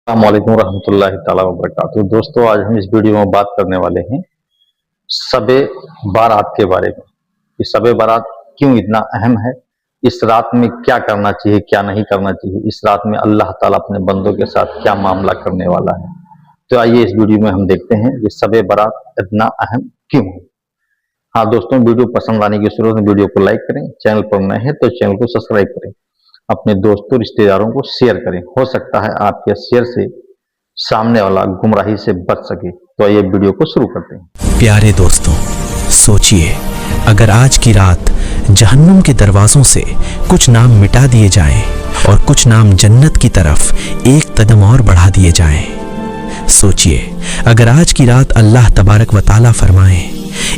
अस्सलामुअलैकुम रहमतुल्लाहि ताला वबरकातुहू। दोस्तों, आज हम इस वीडियो में बात करने वाले हैं शबे बारात के बारे में कि शबे बारात क्यों इतना अहम है, इस रात में क्या करना चाहिए, क्या नहीं करना चाहिए, इस रात में अल्लाह ताला अपने बंदों के साथ क्या मामला करने वाला है। तो आइए इस वीडियो में हम देखते हैं कि शबे बारात इतना अहम क्यों है। हाँ दोस्तों, वीडियो पसंद आने की सूरत में वीडियो को लाइक करें, चैनल पर नए हैं तो चैनल को सब्सक्राइब करें, अपने दोस्तों रिश्तेदारों को शेयर करें। हो सकता है आपके शेयर से सामने वाला गुमराही से बच सके। तो आइए वीडियो को शुरू करते हैं। प्यारे दोस्तों, सोचिए अगर आज की रात जहन्नुम के दरवाजों से कुछ नाम मिटा दिए जाएं और कुछ नाम जन्नत की तरफ एक कदम और बढ़ा दिए जाएं। सोचिए अगर आज की रात अल्लाह तबारक व ताला फरमाए,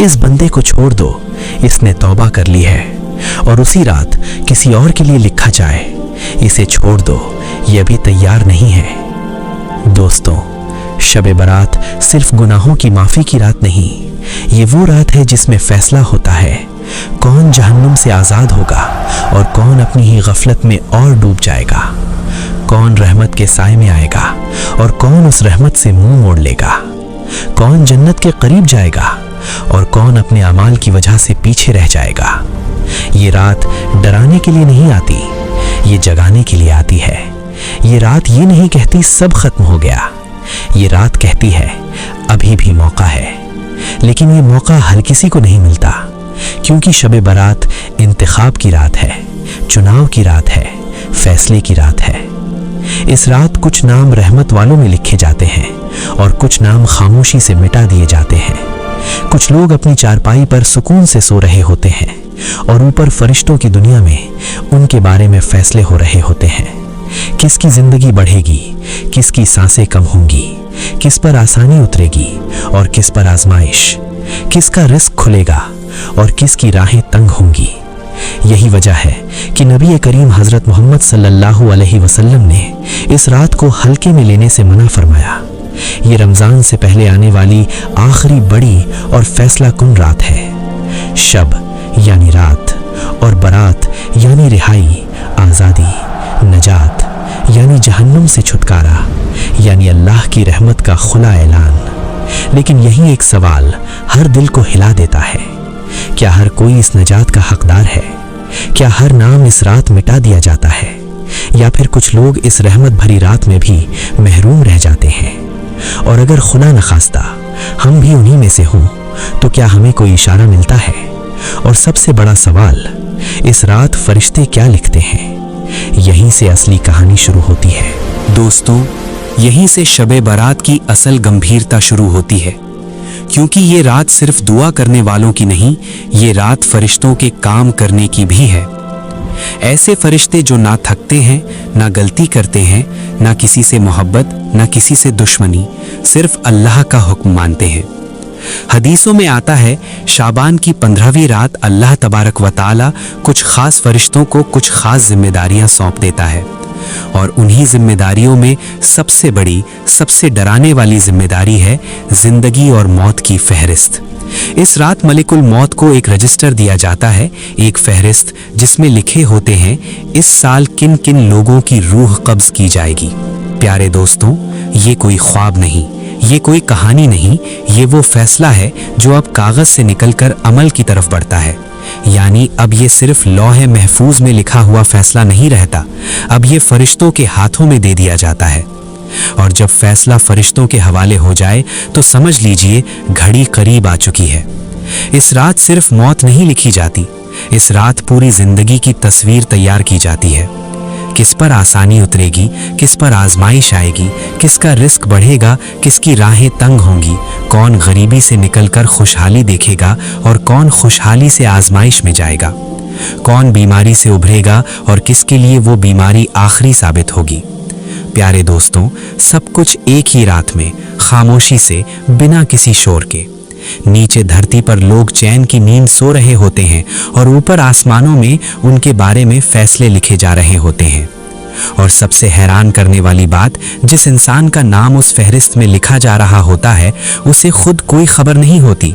इस बंदे को छोड़ दो, इसने तौबा कर ली है, और उसी रात किसी और के लिए लिखा जाए, इसे छोड़ दो, ये अभी तैयार नहीं है। दोस्तों, शबे बारात सिर्फ गुनाहों की माफी की रात नहीं, ये वो रात है जिसमें फैसला होता है कौन जहन्नुम से आजाद होगा और कौन अपनी ही गफलत में और डूब जाएगा, कौन रहमत के साए में आएगा और कौन उस रहमत से मुंह मोड़ लेगा, कौन जन्नत के करीब जाएगा और कौन अपने अमाल की वजह से पीछे रह जाएगा। ये रात डराने के लिए नहीं आती, ये जगाने के लिए आती है। ये रात ये नहीं कहती सब खत्म हो गया, ये रात कहती है अभी भी मौका है। लेकिन ये मौका हर किसी को नहीं मिलता, क्योंकि शबे बारात इंतखाब की रात है, चुनाव की रात है, फैसले की रात है। इस रात कुछ नाम रहमत वालों में लिखे जाते हैं और कुछ नाम खामोशी से मिटा दिए जाते हैं। कुछ लोग अपनी चारपाई पर सुकून से सो रहे होते हैं और ऊपर फरिश्तों की दुनिया में उनके बारे में फैसले हो रहे होते हैं। किसकी जिंदगी बढ़ेगी, किसकी सांसें कम होंगी, किस पर आसानी उतरेगी और किस पर आजमाइश, किसका रिस्क खुलेगा और किसकी राहें तंग होंगी। यही वजह है कि नबी करीम हजरत मोहम्मद सल्लल्लाहु अलैहि वसल्लम ने इस रात को हल्के में लेने से मना फरमाया। ये रमजान से पहले आने वाली आखिरी बड़ी और फैसला कुन रात है। शब यानी रात और बारात यानी रिहाई, आज़ादी, नजात यानी जहन्नुम से छुटकारा, यानी अल्लाह की रहमत का खुला ऐलान। लेकिन यही एक सवाल हर दिल को हिला देता है, क्या हर कोई इस नजात का हकदार है? क्या हर नाम इस रात मिटा दिया जाता है, या फिर कुछ लोग इस रहमत भरी रात में भी महरूम रह जाते हैं? और अगर खुदा न खास्ता हम भी उन्हीं में से हों, तो क्या हमें कोई इशारा मिलता है? और सबसे बड़ा सवाल, इस रात फरिश्ते क्या लिखते हैं? यहीं से असली कहानी शुरू होती है। दोस्तों, यहीं से शबे बारात की असल गंभीरता शुरू होती है, क्योंकि ये रात सिर्फ दुआ करने वालों की नहीं, ये रात फरिश्तों के काम करने की भी है। ऐसे फरिश्ते जो ना थकते हैं, ना गलती करते हैं, ना किसी से मोहब्बत, ना किसी से दुश्मनी, सिर्फ अल्लाह का हुक्म मानते हैं। हदीसों में आता है, शाबान की 15वीं रात अल्लाह तबारक व ताला कुछ खास फरिश्तों को कुछ खास जिम्मेदारियां सौंप देता है, और उन्हीं जिम्मेदारियों में सबसे बड़ी, सबसे डराने वाली जिम्मेदारी है जिंदगी और मौत की फहरिस्त। इस रात मलिकुल मौत को एक रजिस्टर दिया जाता है, एक फहरिस्त जिसमें लिखे होते हैं इस साल किन किन लोगों की रूह कब्ज की जाएगी। प्यारे दोस्तों, ये कोई ख्वाब नहीं, ये कोई कहानी नहीं, ये वो फैसला है जो अब कागज से निकलकर अमल की तरफ बढ़ता है। यानी अब ये सिर्फ लौहे महफूज में लिखा हुआ फैसला नहीं रहता, अब ये फरिश्तों के हाथों में दे दिया जाता है। और जब फैसला फरिश्तों के हवाले हो जाए तो समझ लीजिए घड़ी करीब आ चुकी है। इस रात सिर्फ मौत नहीं लिखी जाती, इस रात पूरी जिंदगी की तस्वीर तैयार की जाती है। किस पर आसानी उतरेगी, किस पर आजमाइश आएगी, किसका रिस्क बढ़ेगा, किसकी राहें तंग होंगी, कौन गरीबी से निकलकर खुशहाली देखेगा और कौन खुशहाली से आजमाइश में जाएगा, कौन बीमारी से उभरेगा और किसके लिए वो बीमारी आखिरी साबित होगी। प्यारे दोस्तों, सब कुछ एक ही रात में खामोशी से, बिना किसी शोर के। नीचे धरती पर लोग चैन की नींद सो रहे होते हैं और ऊपर आसमानों में उनके बारे में फैसले लिखे जा रहे होते हैं। और सबसे हैरान करने वाली बात, जिस इंसान का नाम उस फहरिस्त में लिखा जा रहा होता है, उसे खुद कोई खबर नहीं होती।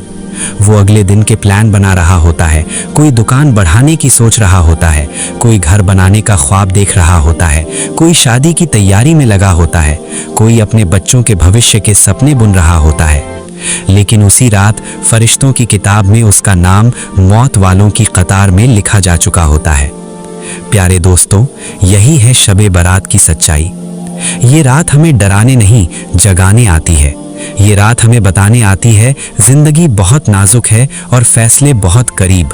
वो अगले दिन के प्लान बना रहा होता है, कोई दुकान बढ़ाने की सोच रहा होता है, कोई घर बनाने का ख्वाब देख रहा होता है, कोई शादी की तैयारी में लगा होता है, कोई अपने बच्चों के भविष्य के सपने बुन रहा होता है। लेकिन उसी रात फरिश्तों की किताब में उसका नाम मौत वालों की कतार में लिखा जा चुका होता है। प्यारे दोस्तों, यही है शबे बारात की सच्चाई। ये रात हमें डराने नहीं, जगाने आती है। ये रात हमें बताने आती है जिंदगी बहुत नाजुक है और फैसले बहुत करीब।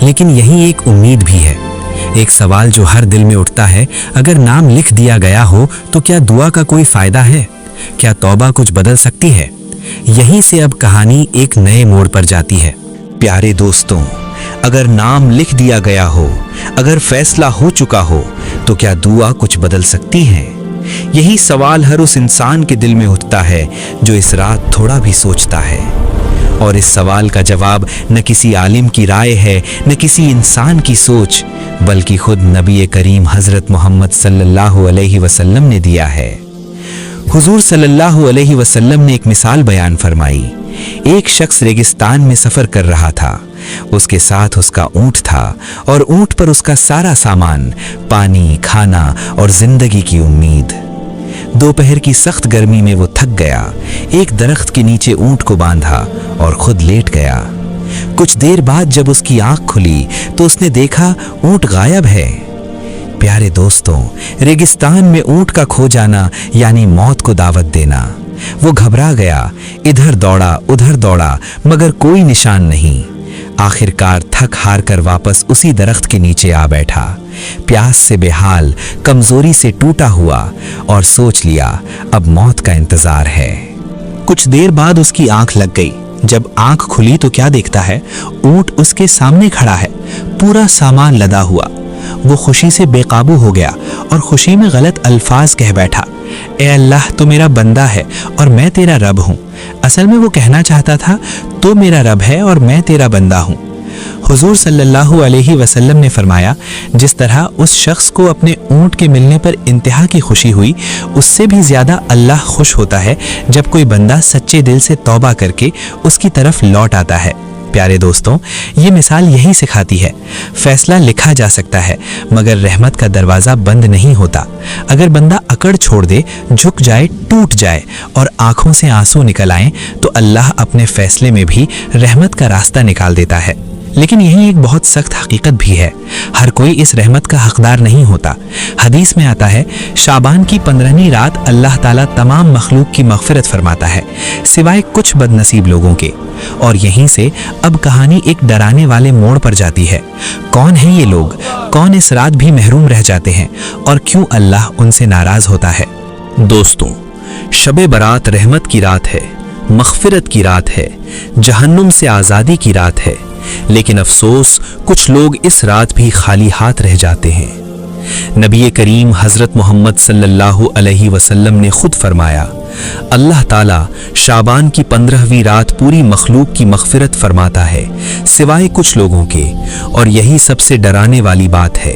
लेकिन यही एक उम्मीद भी है। एक सवाल जो हर दिल में उठता है, अगर नाम लिख दिया गया हो तो क्या दुआ का कोई फायदा है? क्या तौबा कुछ बदल सकती है? यहीं से अब कहानी एक नए मोड़ पर जाती है। प्यारे दोस्तों, अगर नाम लिख दिया गया हो, अगर फैसला हो चुका हो, तो क्या दुआ कुछ बदल सकती है? यही सवाल हर उस इंसान के दिल में उठता है जो इस रात थोड़ा भी सोचता है। और इस सवाल का जवाब न किसी आलिम की राय है, न किसी इंसान की सोच, बल्कि खुद नबी करीम हजरत मोहम्मद सल्लल्लाहु अलैहि वसल्लम ने दिया है। हुजूर सल्लल्लाहु अलैहि वसल्लम ने एक मिसाल बयान फरमाई। एक शख्स रेगिस्तान में सफर कर रहा था। उसके साथ उसका ऊंट था और ऊंट पर उसका सारा सामान, पानी, खाना और जिंदगी की उम्मीद। दोपहर की सख्त गर्मी में वो थक गया। एक दरख्त के नीचे ऊंट को बांधा और खुद लेट गया। कुछ देर बाद जब उसकी आंख खुली तो उसने देखा ऊंट गायब है। प्यारे दोस्तों, रेगिस्तान में ऊंट का खो जाना यानी मौत को दावत देना। वो घबरा गया, इधर दौड़ा उधर दौड़ा, मगर कोई निशान नहीं। आखिरकार थक हार कर वापस उसी दरख्त के नीचे आ बैठा। प्यास से बेहाल, कमजोरी से टूटा हुआ, और सोच लिया अब मौत का इंतजार है। कुछ देर बाद उसकी आंख लग गई। जब आंख खुली तो क्या देखता है? ऊंट उसके सामने खड़ा है, पूरा सामान लदा हुआ। वो खुशी से बेकाबू हो गया और खुशी में गलत अल्फाज कह बैठा, ए अल्लाह, तो मेरा बंदा है और मैं तेरा रब हूँ। असल में वो कहना चाहता था, तो मेरा रब है और मैं तेरा बंदा हूँ। हुजूर सल्लल्लाहु अलैहि वसल्लम ने फरमाया, जिस तरह उस शख्स को अपने ऊंट के मिलने पर इंतहा की खुशी हुई, उससे भी ज़्यादा अल्लाह खुश होता है जब कोई बंदा सच्चे दिल से तौबा करके उसकी तरफ लौट आता है। प्यारे दोस्तों, ये मिसाल यही सिखाती है, फैसला लिखा जा सकता है मगर रहमत का दरवाज़ा बंद नहीं होता। अगर बंदा अकड़ छोड़ दे, झुक जाए, टूट जाए और आंखों से आंसू निकल आए तो अल्लाह अपने फैसले में भी रहमत का रास्ता निकाल देता है। लेकिन यही एक बहुत सख्त हकीकत भी है, हर कोई इस रहमत का हकदार नहीं होता। हदीस में आता है, शाबान की 15वीं रात अल्लाह ताला तमाम मखलूक की मग़फ़िरत फरमाता है सिवाय कुछ बदनसीब लोगों के। और यहीं से अब कहानी एक डराने वाले मोड़ पर जाती है। कौन है ये लोग? कौन इस रात भी महरूम रह जाते हैं और क्यों अल्लाह उनसे नाराज होता है? दोस्तों, शबे बारात रहमत की रात है, मग़फ़िरत की रात है, जहन्नुम से आज़ादी की रात है। लेकिन अफसोस, कुछ लोग इस रात भी खाली हाथ रह जाते हैं। नबी करीम हजरत मोहम्मद सल्लल्लाहु अलैहि वसल्लम ने खुद फरमाया, अल्लाह ताला शाबान की 15वीं रात पूरी मखलूक की मग़फ़िरत फरमाता है सिवाय कुछ लोगों के। और यही सबसे डराने वाली बात है।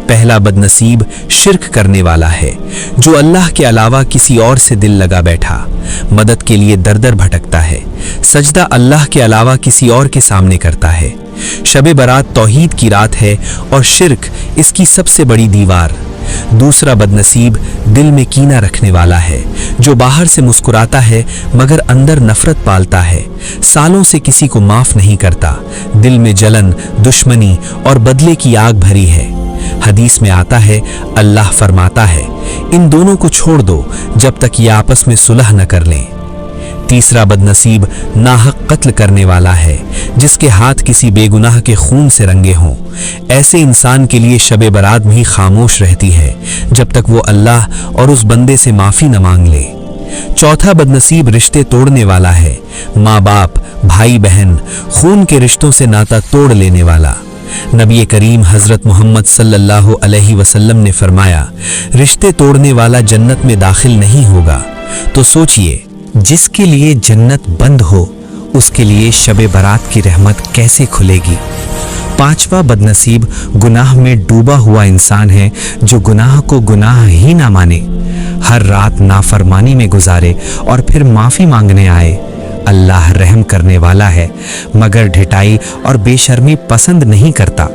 पहला बदनसीब शिर्क करने वाला है, जो अल्लाह के अलावा किसी और से दिल लगा बैठा, मदद के लिए दर दर भटकता है, सजदा अल्लाह के अलावा किसी और के सामने करता है। शबे बारात तौहीद की रात है और शिर्क इसकी सबसे बड़ी दीवार। दूसरा बदनसीब दिल में कीना रखने वाला है, जो बाहर से मुस्कुराता है मगर अंदर नफरत पालता है, सालों से किसी को माफ नहीं करता, दिल में जलन, दुश्मनी और बदले की आग भरी है। हदीस में आता है, अल्लाह फरमाता है, इन दोनों को छोड़ दो जब तक ये आपस में सुलह न कर लें। तीसरा बदनसीब नाहक कत्ल करने वाला है, जिसके हाथ किसी बेगुनाह के खून से रंगे हों। ऐसे इंसान के लिए शबे बारात भी खामोश रहती है जब तक वो अल्लाह और उस बंदे से माफ़ी न मांग ले। चौथा बदनसीब रिश्ते तोड़ने वाला है, माँ बाप, भाई बहन, खून के रिश्तों से नाता तोड़ लेने वाला। नबी करीम हजरत मोहम्मद सल्लल्लाहु अलैहि वसल्लम ने फरमाया, रिश्ते तोड़ने वाला जन्नत में दाखिल नहीं होगा। तो सोचिए, जिसके लिए जन्नत बंद हो उसके लिए शबे बारात की रहमत कैसे खुलेगी। पांचवा बदनसीब गुनाह में डूबा हुआ इंसान है, जो गुनाह को गुनाह ही ना माने, हर रात नाफरमानी में गुजारे और फिर माफ़ी मांगने आए। अल्लाह रहम करने वाला है, मगर ढिठाई और बेशर्मी पसंद नहीं करता।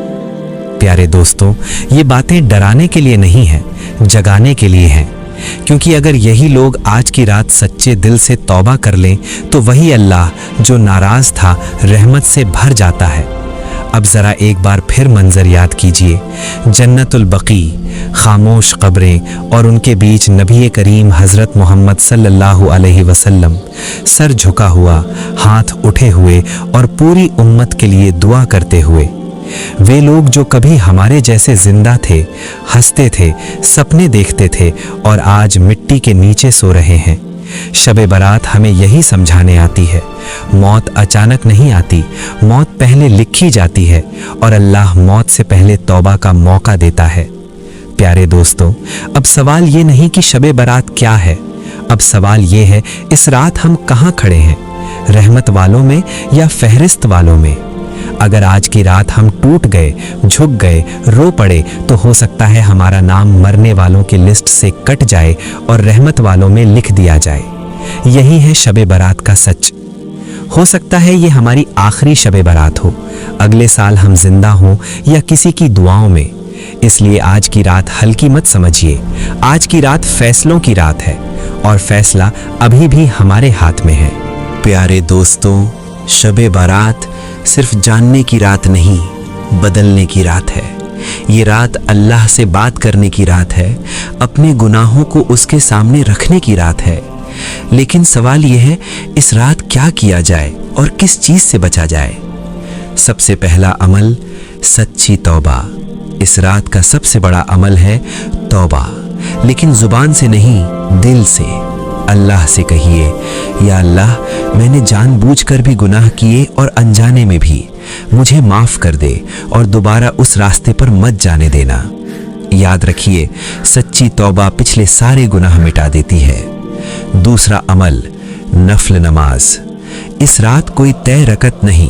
प्यारे दोस्तों, ये बातें डराने के लिए नहीं हैं, जगाने के लिए हैं। क्योंकि अगर यही लोग आज की रात सच्चे दिल से तौबा कर लें तो वही अल्लाह जो नाराज था रहमत से भर जाता है। अब ज़रा एक बार फिर मंजर याद कीजिए, जन्नतुल बकी, खामोश कब्रें और उनके बीच नबी करीम हज़रत मोहम्मद सल्लल्लाहु अलैहि वसल्लम, सर झुका हुआ, हाथ उठे हुए और पूरी उम्मत के लिए दुआ करते हुए। वे लोग जो कभी हमारे जैसे जिंदा थे, हंसते थे, सपने देखते थे और आज मिट्टी के नीचे सो रहे हैं। शबे बारात हमें यही समझाने आती है, मौत अचानक नहीं आती, मौत पहले लिखी जाती है और अल्लाह मौत से पहले तौबा का मौका देता है। प्यारे दोस्तों, अब सवाल ये नहीं कि शबे बारात क्या है, अब सवाल ये है इस रात हम कहाँ खड़े हैं, रहमत वालों में या फहरिस्त वालों में। अगर आज की रात हम टूट गए, झुक गए, रो पड़े तो हो सकता है हमारा नाम मरने वालों की लिस्ट से कट जाए और रहमत वालों में लिख दिया जाए। यही है शबे बारात का सच। हो सकता है ये हमारी आखिरी शबे बारात हो, अगले साल हम जिंदा हों या किसी की दुआओं में। इसलिए आज की रात हल्की मत समझिए, आज की रात फैसलों की रात है और फैसला अभी भी हमारे हाथ में है। प्यारे दोस्तों, शबे बारात सिर्फ जानने की रात नहीं, बदलने की रात है। ये रात अल्लाह से बात करने की रात है, अपने गुनाहों को उसके सामने रखने की रात है। लेकिन सवाल यह है, इस रात क्या किया जाए और किस चीज से बचा जाए? सबसे पहला अमल सच्ची तौबा। इस रात का सबसे बड़ा अमल है तौबा, लेकिन जुबान से नहीं, दिल से। अल्लाह से कहिए, या अल्लाह, मैंने जानबूझकर भी गुनाह किए और अनजाने में भी, मुझे माफ कर दे और दोबारा उस रास्ते पर मत जाने देना। याद रखिए, सच्ची तौबा पिछले सारे गुनाह मिटा देती है। दूसरा अमल नफल नमाज। इस रात कोई तय रकत नहीं,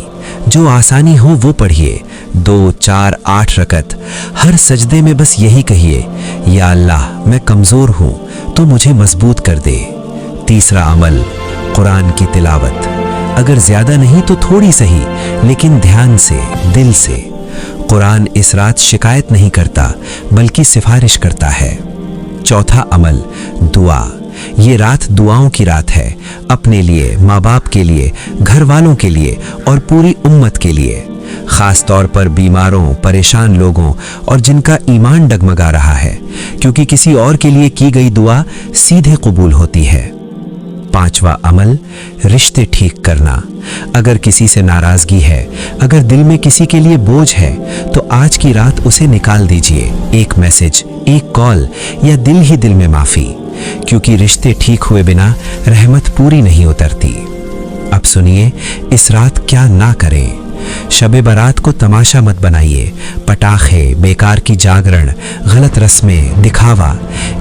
जो आसानी हो वो पढ़िए, 2, 4, 8 रकत। हर सजदे में बस यही कहिए, या अल्लाह, मैं कमज़ोर हूँ तो मुझे मजबूत कर दे। तीसरा अमल कुरान की तिलावत। अगर ज्यादा नहीं तो थोड़ी सही, लेकिन ध्यान से, दिल से। कुरान इस रात शिकायत नहीं करता बल्कि सिफारिश करता है। चौथा अमल दुआ। ये रात दुआओं की रात है, अपने लिए, माँ बाप के लिए, घर वालों के लिए और पूरी उम्मत के लिए। खास तौर पर बीमारों, परेशान लोगों और जिनका ईमान डगमगा रहा है, क्योंकि किसी और के लिए की गई दुआ सीधे कबूल होती है। पांचवा अमल रिश्ते ठीक करना। अगर किसी से नाराजगी है, अगर दिल में किसी के लिए बोझ है, तो आज की रात उसे निकाल दीजिए। एक मैसेज, एक कॉल या दिल ही दिल में माफी, क्योंकि रिश्ते ठीक हुए बिना रहमत पूरी नहीं उतरती। अब सुनिए, इस रात क्या ना करें। शबे बारात को तमाशा मत बनाइए। पटाखे, बेकार की जागरण, गलत रस्में, दिखावा,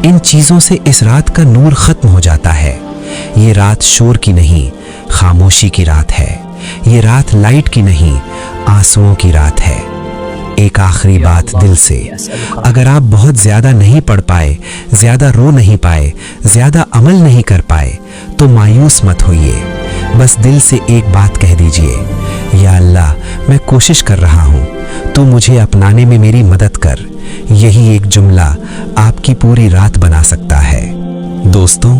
इन चीजों से इस रात का नूर खत्म हो जाता है। ये रात शोर की नहीं, खामोशी की रात है। ये रात लाइट की नहीं, आंसुओं की रात है। एक आखिरी बात दिल से, अगर आप बहुत ज्यादा नहीं पढ़ पाए, ज्यादा रो नहीं पाए, ज्यादा अमल नहीं कर पाए, तो मायूस मत होइए। बस दिल से एक बात कह दीजिए, या अल्लाह, मैं कोशिश कर रहा हूँ, तू मुझे अपनाने में मेरी मदद कर। यही एक जुमला आपकी पूरी रात बना सकता है। दोस्तों,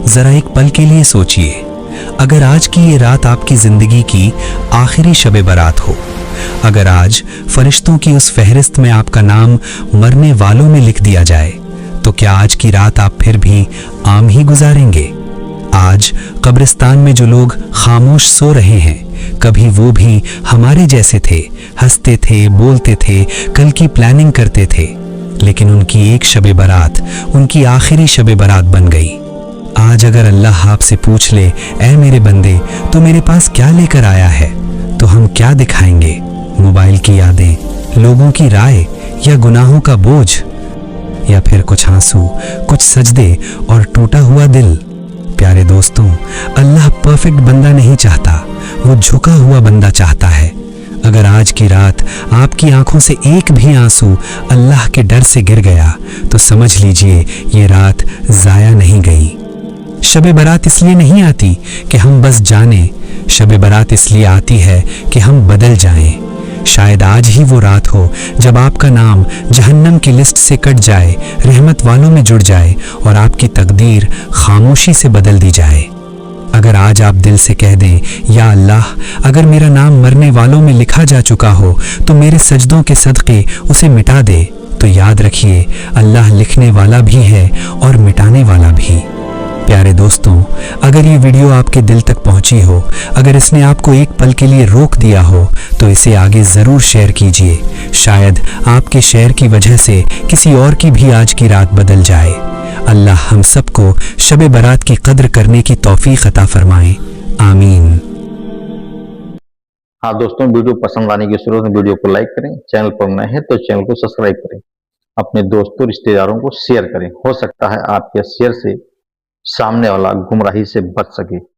जरा एक पल के लिए सोचिए, अगर आज की ये रात आपकी जिंदगी की आखिरी शबे बारात हो, अगर आज फरिश्तों की उस फहरिस्त में आपका नाम मरने वालों में लिख दिया जाए, तो क्या आज की रात आप फिर भी आम ही गुजारेंगे? आज कब्रिस्तान में जो लोग खामोश सो रहे हैं, कभी वो भी हमारे जैसे थे, हंसते थे, बोलते थे, कल की प्लानिंग करते थे, लेकिन उनकी एक शबे बारात उनकी आखिरी शबे बारात बन गई। आज अगर अल्लाह आपसे पूछ ले, ऐ मेरे बंदे, तो मेरे पास क्या लेकर आया है, तो हम क्या दिखाएंगे? मोबाइल की यादें, लोगों की राय या गुनाहों का बोझ, या फिर कुछ आंसू, कुछ सजदे और टूटा हुआ दिल? प्यारे दोस्तों, अल्लाह परफेक्ट बंदा नहीं चाहता, वो झुका हुआ बंदा चाहता है। अगर आज की रात आपकी आंखों से एक भी आंसू अल्लाह के डर से गिर गया, तो समझ लीजिए ये रात जाया नहीं गई। शब बारात इसलिए नहीं आती कि हम बस जाने, शब बारात इसलिए आती है कि हम बदल जाएं। शायद आज ही वो रात हो जब आपका नाम जहन्नम की लिस्ट से कट जाए, रहमत वालों में जुड़ जाए और आपकी तकदीर खामोशी से बदल दी जाए। अगर आज आप दिल से कह दें, या अल्लाह, अगर मेरा नाम मरने वालों में लिखा जा चुका हो तो मेरे सजदों के सदक़े उसे मिटा दे, तो याद रखिए अल्लाह लिखने वाला भी है और मिटाने वाला भी। प्यारे दोस्तों, अगर ये वीडियो आपके दिल तक पहुंची हो, अगर इसने आपको एक पल के लिए रोक दिया हो, तो इसे आगे ज़रूर शेयर कीजिए। शायद आपके शेयर की वजह से किसी और की भी आज की रात बदल जाए। अल्लाह हम सबको शब बारात की कद्र करने की तौफीक अता फरमाए। आमीन। हाँ दोस्तों, वीडियो पसंद आने की सूरत में वीडियो को लाइक करें, चैनल पर नए हैं तो चैनल को सब्सक्राइब करें, अपने दोस्तों रिश्तेदारों को शेयर करें। हो सकता है आपके शेयर से सामने वाला गुमराही से बच सके।